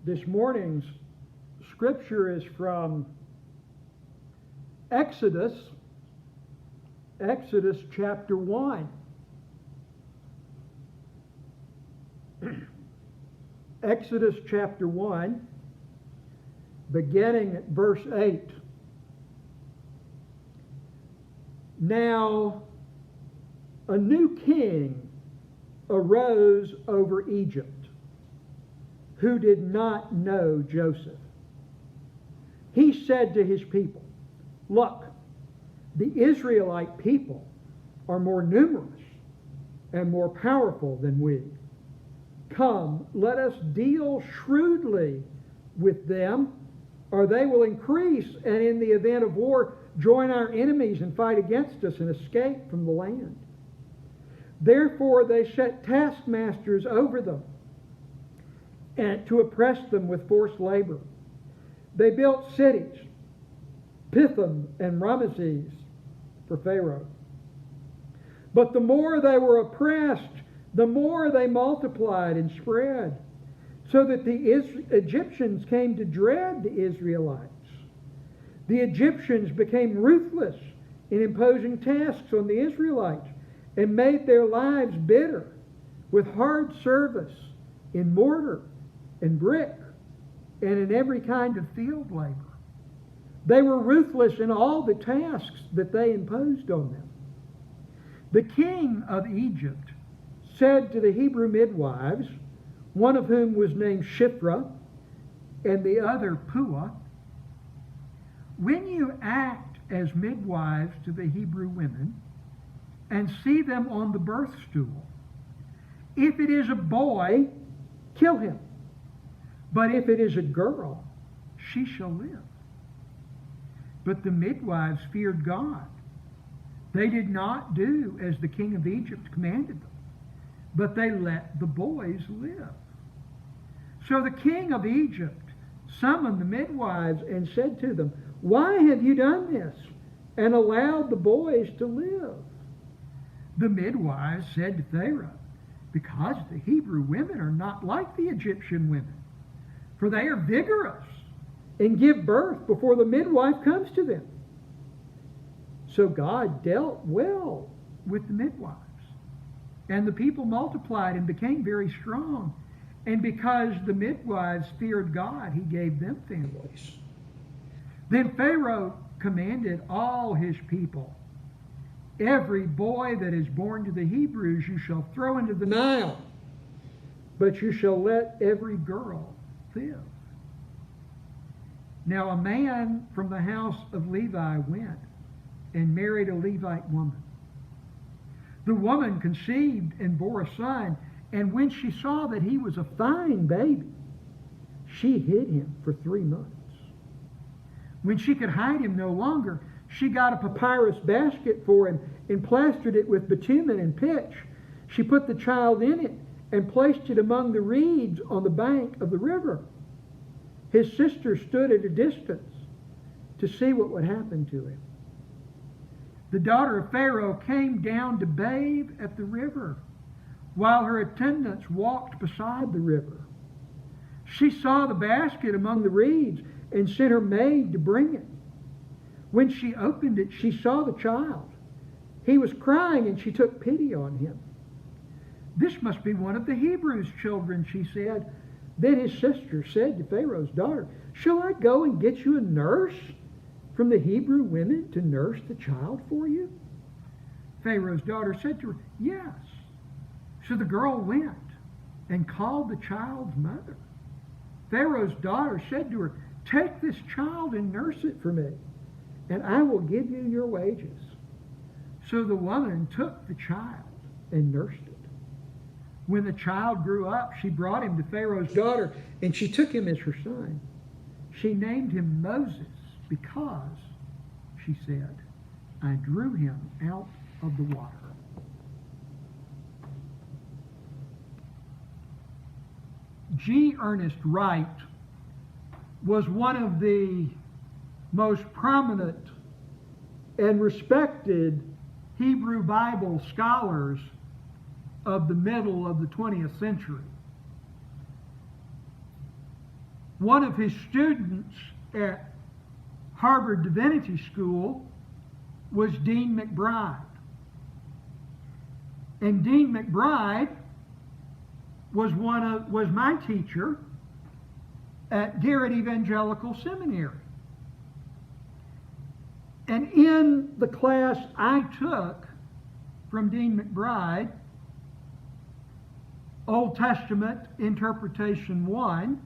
This morning's scripture is from Exodus chapter 1. Exodus chapter 1, beginning at verse 8. Now, a new king arose over Egypt, who did not know Joseph. He said to his people, "Look, the Israelite people are more numerous and more powerful than we. Come, let us deal shrewdly with them, or they will increase, and in the event of war, join our enemies and fight against us and escape from the land." Therefore they set taskmasters over them, and to oppress them with forced labor. They built cities, Pithom and Ramesses, for Pharaoh. But the more they were oppressed, the more they multiplied and spread, so that the Egyptians came to dread the Israelites. The Egyptians became ruthless in imposing tasks on the Israelites and made their lives bitter with hard service in mortar and brick and in every kind of field labor. They were ruthless in all the tasks that they imposed on them. The king of Egypt said to the Hebrew midwives, one of whom was named Shiphrah and the other Puah, "When you act as midwives to the Hebrew women and see them on the birth stool, if it is a boy, kill him. But if it is a girl, she shall live." But the midwives feared God. They did not do as the king of Egypt commanded them, but they let the boys live. So the king of Egypt summoned the midwives and said to them, "Why have you done this and allowed the boys to live?" The midwives said to Pharaoh, "Because the Hebrew women are not like the Egyptian women, for they are vigorous and give birth before the midwife comes to them." So God dealt well with the midwives, and the people multiplied and became very strong. And because the midwives feared God, he gave them families. Then Pharaoh commanded all his people, "Every boy that is born to the Hebrews you shall throw into the Nile, but you shall let every girl live." Now a man from the house of Levi went and married a Levite woman. The woman conceived and bore a son, and when she saw that he was a fine baby, she hid him for 3 months. When she could hide him no longer, she got a papyrus basket for him and plastered it with bitumen and pitch. She put the child in it and placed it among the reeds on the bank of the river. His sister stood at a distance to see what would happen to him. The daughter of Pharaoh came down to bathe at the river, while her attendants walked beside the river. She saw the basket among the reeds and sent her maid to bring it. When she opened it, she saw the child. He was crying, and she took pity on him. "This must be one of the Hebrews' children," she said. Then his sister said to Pharaoh's daughter, "Shall I go and get you a nurse from the Hebrew women to nurse the child for you?" Pharaoh's daughter said to her, "Yes." So the girl went and called the child's mother. Pharaoh's daughter said to her, "Take this child and nurse it for me, and I will give you your wages." So the woman took the child and nursed it. When the child grew up, she brought him to Pharaoh's daughter, and she took him as her son. She named him Moses because, she said, "I drew him out of the water." G. Ernest Wright was one of the most prominent and respected Hebrew Bible scholars of the middle of the 20th century. one of his students at Harvard Divinity School was Dean McBride. And Dean McBride was my teacher at Garrett Evangelical Seminary. And in the class I took from Dean McBride, Old Testament Interpretation 1,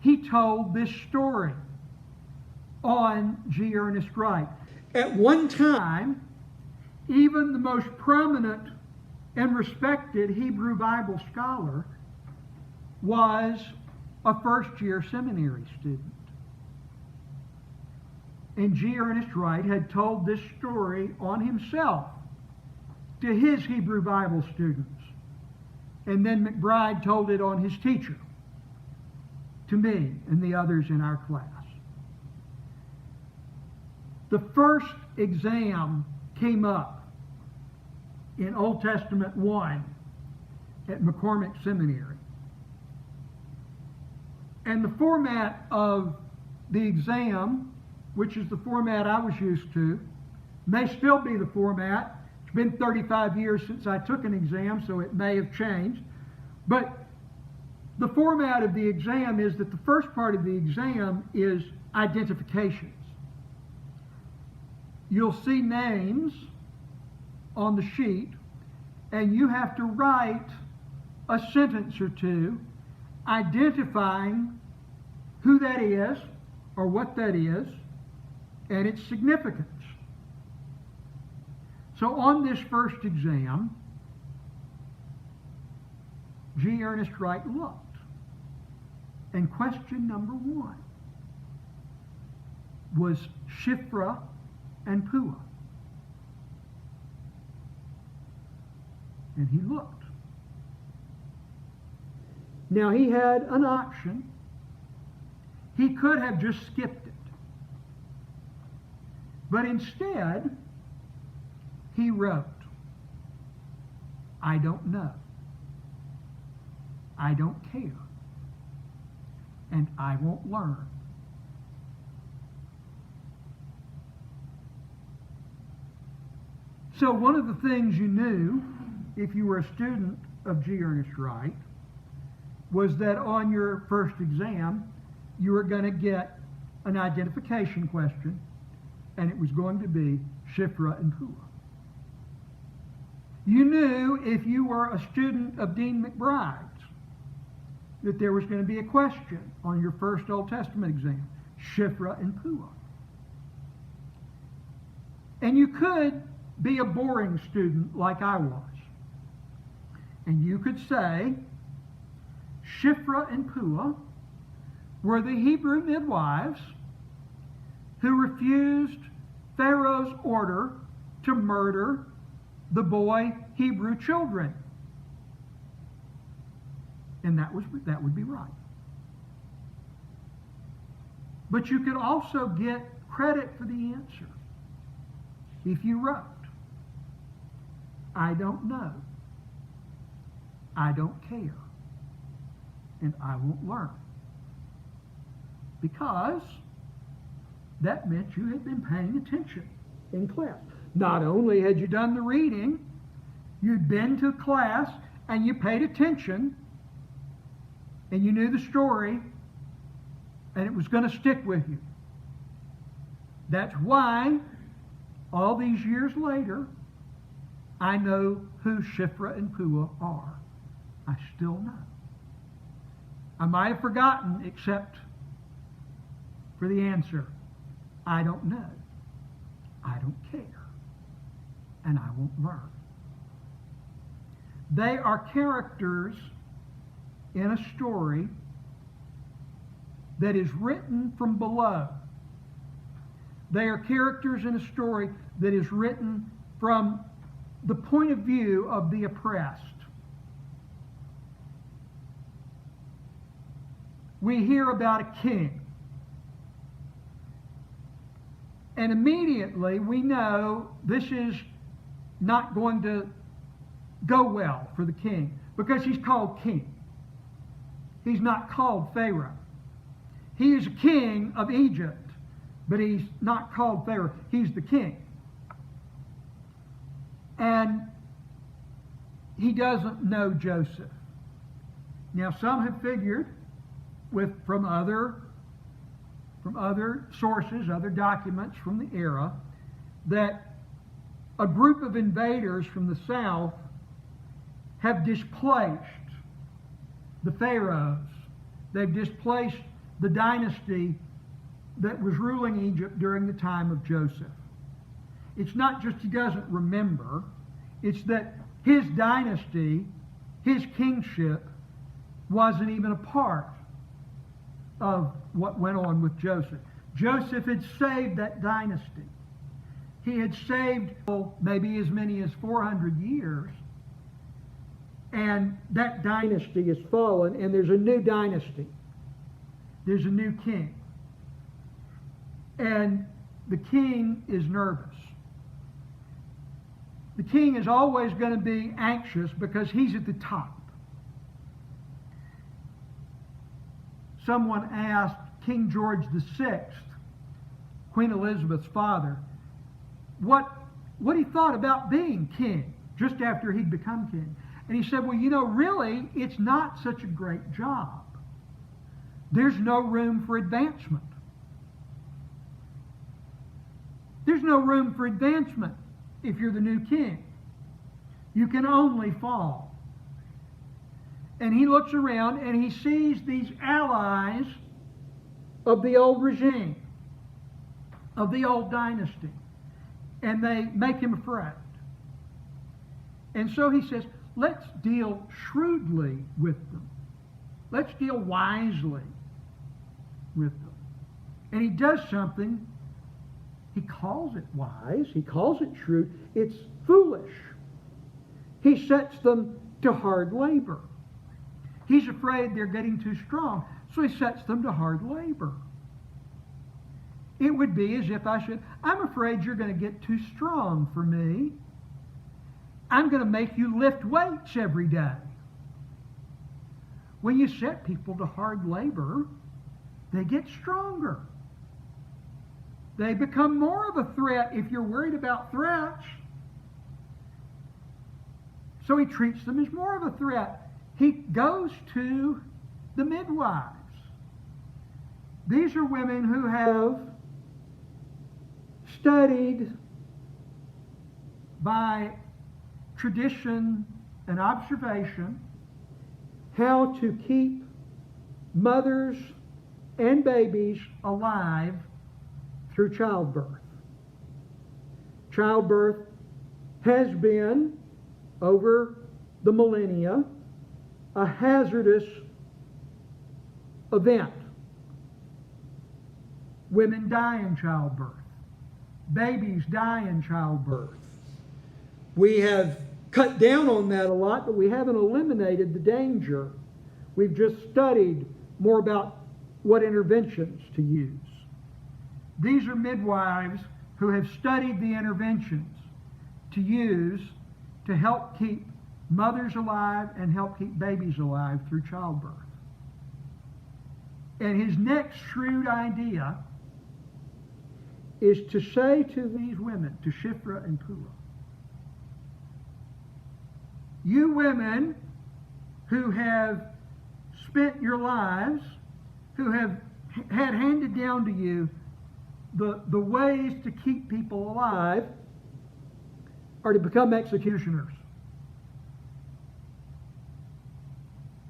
he told this story on G. Ernest Wright. At one time, even the most prominent and respected Hebrew Bible scholar was a first-year seminary student. And G. Ernest Wright had told this story on himself to his Hebrew Bible students. And then McBride told it on his teacher, to me and the others in our class. The first exam came up in Old Testament 1 at McCormick Seminary. And the format of the exam, which is the format I was used to, may still be the format. It's been 35 years since I took an exam, so it may have changed. But the format of the exam is that the first part of the exam is identifications. You'll see names on the sheet, and you have to write a sentence or two identifying who that is or what that is and its significance. So on this first exam, G. Ernest Wright looked, and question number 1 was Shiphrah and Puah. And he looked. Now he had an option. He could have just skipped it. But instead, he wrote, I don't know. I don't care. And I won't learn. So one of the things you knew, if you were a student of G. Ernest Wright, was that on your first exam, you were going to get an identification question, and it was going to be Shiphrah and Puah. You knew, if you were a student of Dean McBride's, that there was going to be a question on your first Old Testament exam, Shiphrah and Puah. And you could be a boring student like I was. And you could say, Shiphrah and Puah were the Hebrew midwives who refused Pharaoh's order to murder the boy Hebrew children. And that would be right. But you could also get credit for the answer if you wrote, I don't know, I don't care, and I won't learn. Because that meant you had been paying attention in class. Not only had you done the reading, you'd been to class and you paid attention and you knew the story and it was going to stick with you. That's why, all these years later, I know who Shiphrah and Puah are. I still know. I might have forgotten, except for the answer, I don't know, I don't care, and I won't learn. They are characters in a story that is written from below. They are characters in a story that is written from the point of view of the oppressed. We hear about a king. And immediately we know this is not going to go well for the king because he's called king. He's not called Pharaoh. He is king of Egypt, but he's not called Pharaoh. He's the king. And he doesn't know Joseph. Now, some have figured from other sources, other documents from the era, that a group of invaders from the south have displaced the pharaohs. They've displaced the dynasty that was ruling Egypt during the time of Joseph. It's not just he doesn't remember, it's that his dynasty, his kingship, wasn't even a part of what went on with Joseph. Joseph had saved that dynasty. He had saved maybe as many as 400 years, and that dynasty has fallen, and there's a new dynasty. There's a new king. And the king is nervous. The king is always going to be anxious because he's at the top. Someone asked King George VI, Queen Elizabeth's father, what he thought about being king just after he'd become king. And he said, well, really, it's not such a great job. There's no room for advancement. There's no room for advancement if you're the new king. You can only fall. And he looks around and he sees these allies of the old regime, of the old dynasty, and they make him afraid. And so he says, let's deal shrewdly with them. Let's deal wisely with them. And he does something. He calls it wise. He calls it shrewd. It's foolish. He sets them to hard labor. He's afraid they're getting too strong, so he sets them to hard labor. It would be as if I said, I'm afraid you're going to get too strong for me. I'm going to make you lift weights every day. When you set people to hard labor, they get stronger. They become more of a threat if you're worried about threats. So he treats them as more of a threat. He goes to the midwives. These are women who have studied by tradition and observation how to keep mothers and babies alive through childbirth. Childbirth has been, over the millennia, a hazardous event. Women die in childbirth. Babies die in childbirth. We have cut down on that a lot, but we haven't eliminated the danger. We've just studied more about what interventions to use. These are midwives who have studied the interventions to use to help keep mothers alive and help keep babies alive through childbirth. And his next shrewd idea is to say to these women, to Shiphrah and Puah, you women who have spent your lives, who have had handed down to you the ways to keep people alive, are to become executioners.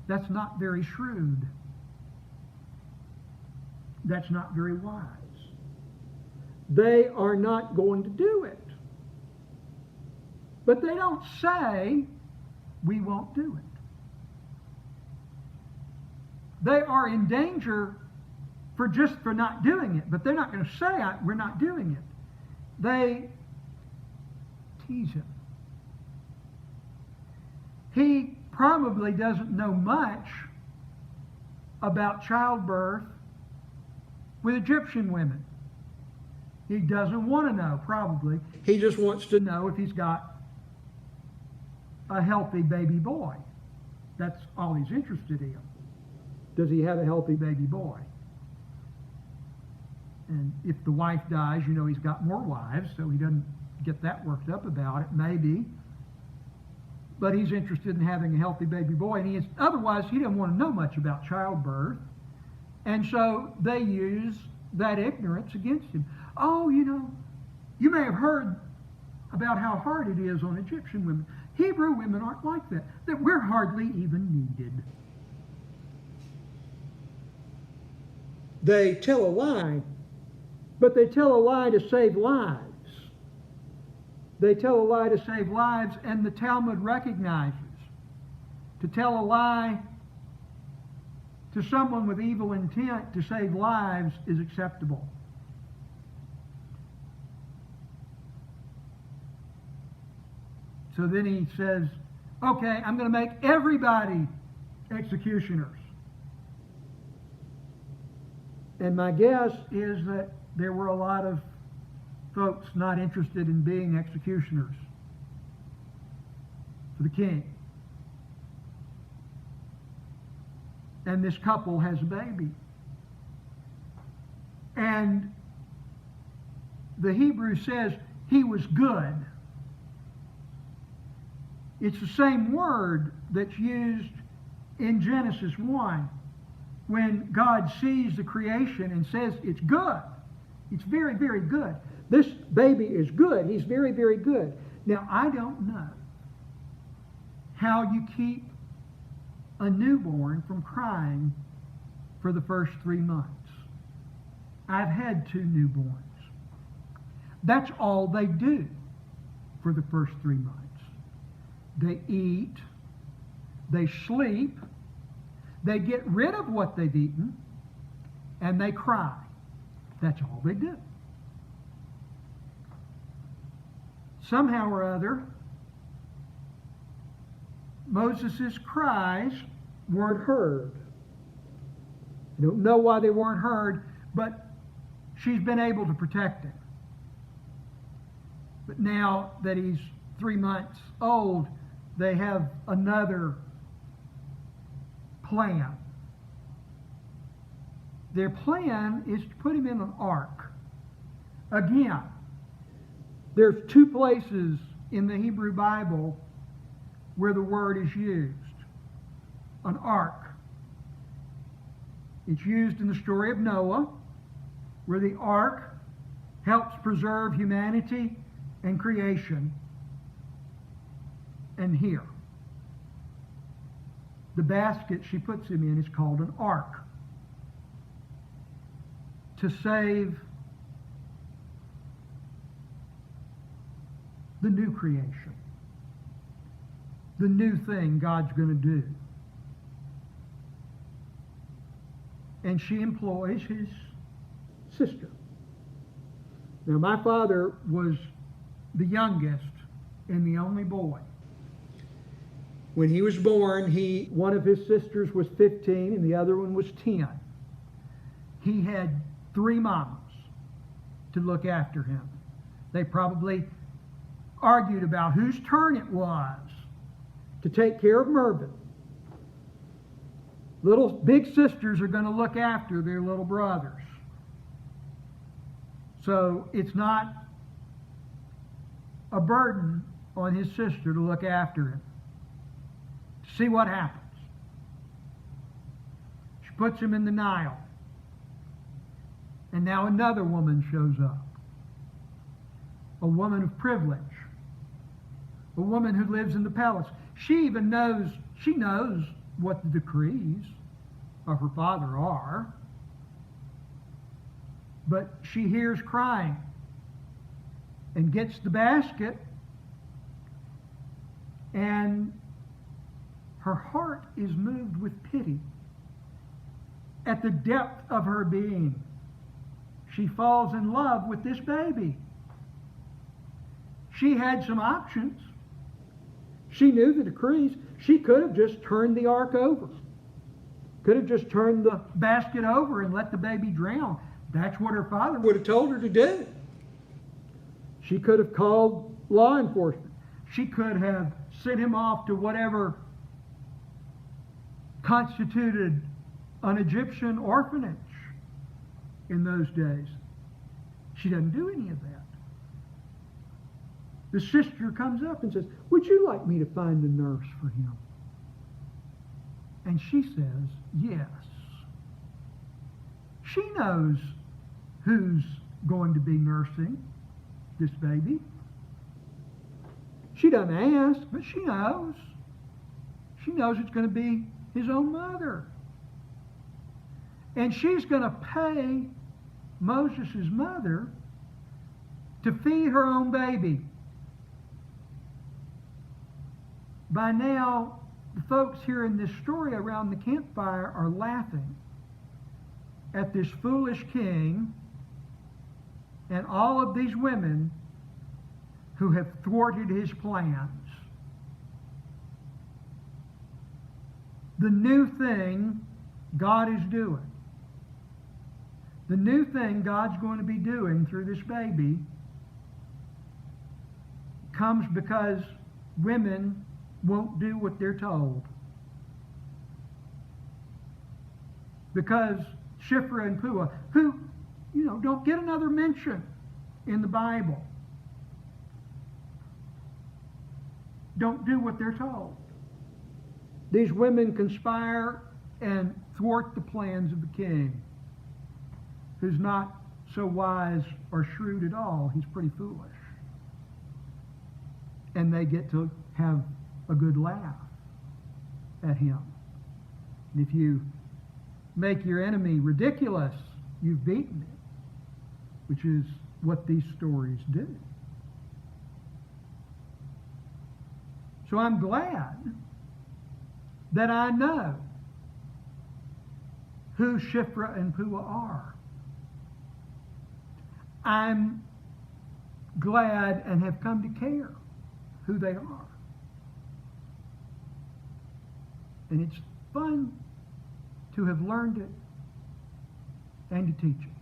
That's not very shrewd. That's not very wise. They are not going to do it. But they don't say, we won't do it. They are in danger for not doing it, but they're not going to say, we're not doing it. They tease him. He probably doesn't know much about childbirth with Egyptian women. He doesn't want to know, probably. He just wants to know if he's got a healthy baby boy. That's all he's interested in. Does he have a healthy baby boy? And if the wife dies, he's got more wives, so he doesn't get that worked up about it, maybe. But he's interested in having a healthy baby boy, and otherwise he doesn't want to know much about childbirth. And so they use that ignorance against him. Oh, you may have heard about how hard it is on Egyptian women. Hebrew women aren't like that. That we're hardly even needed. They tell a lie, but they tell a lie to save lives. They tell a lie to save lives, and the Talmud recognizes to tell a lie to someone with evil intent to save lives is acceptable. So then he says, okay, I'm going to make everybody executioners. And my guess is that there were a lot of folks not interested in being executioners for the king. And this couple has a baby. And the Hebrew says he was good. It's the same word that's used in Genesis 1 when God sees the creation and says it's good. It's very, very good. This baby is good. He's very, very good. Now, I don't know how you keep a newborn from crying for the first 3 months. I've had 2 newborns. That's all they do for the first 3 months. They eat, they sleep, they get rid of what they've eaten, and they cry. That's all they do. Somehow or other, Moses' cries weren't heard. I don't know why they weren't heard, but she's been able to protect him. But now that he's 3 months old, they have another plan. Their plan is to put him in an ark. Again, there's 2 places in the Hebrew Bible where the word is used. An ark. It's used in the story of Noah, where the ark helps preserve humanity and creation. And here, the basket she puts him in is called an ark. To save the new creation. The new thing God's going to do. And she employs his sister. Now, my father was the youngest and the only boy. When he was born, one of his sisters was 15 and the other one was 10. He had 3 mamas to look after him. They probably argued about whose turn it was to take care of Mervyn. Little big sisters are going to look after their little brothers. So it's not a burden on his sister to look after him. See what happens. She puts him in the Nile. And now another woman shows up. A woman of privilege. A woman who lives in the palace. She knows what the decrees of her father are. But she hears crying and gets the basket, and her heart is moved with pity. At the depth of her being, she falls in love with this baby. She had some options. She knew the decrees. She could have just turned the ark over. Could have just turned the basket over and let the baby drown. That's what her father would have told her to do. She could have called law enforcement. She could have sent him off to whatever constituted an Egyptian orphanage in those days. She doesn't do any of that. The sister comes up and says, would you like me to find a nurse for him? And she says, yes. She knows who's going to be nursing this baby. She doesn't ask, but she knows. She knows it's going to be his own mother. And she's going to pay Moses' mother to feed her own baby. By now, the folks hearing this story around the campfire are laughing at this foolish king and all of these women who have thwarted his plans. The new thing God is doing, the new thing God's going to be doing through this baby comes because women won't do what they're told. Because Shiphrah and Puah, who, don't get another mention in the Bible, don't do what they're told. These women conspire and thwart the plans of the king, who's not so wise or shrewd at all. He's pretty foolish. And they get to have a good laugh at him. And if you make your enemy ridiculous, you've beaten him, which is what these stories do. So I'm glad that I know who Shiphrah and Puah are. I'm glad and have come to care who they are. And it's fun to have learned it and to teach it.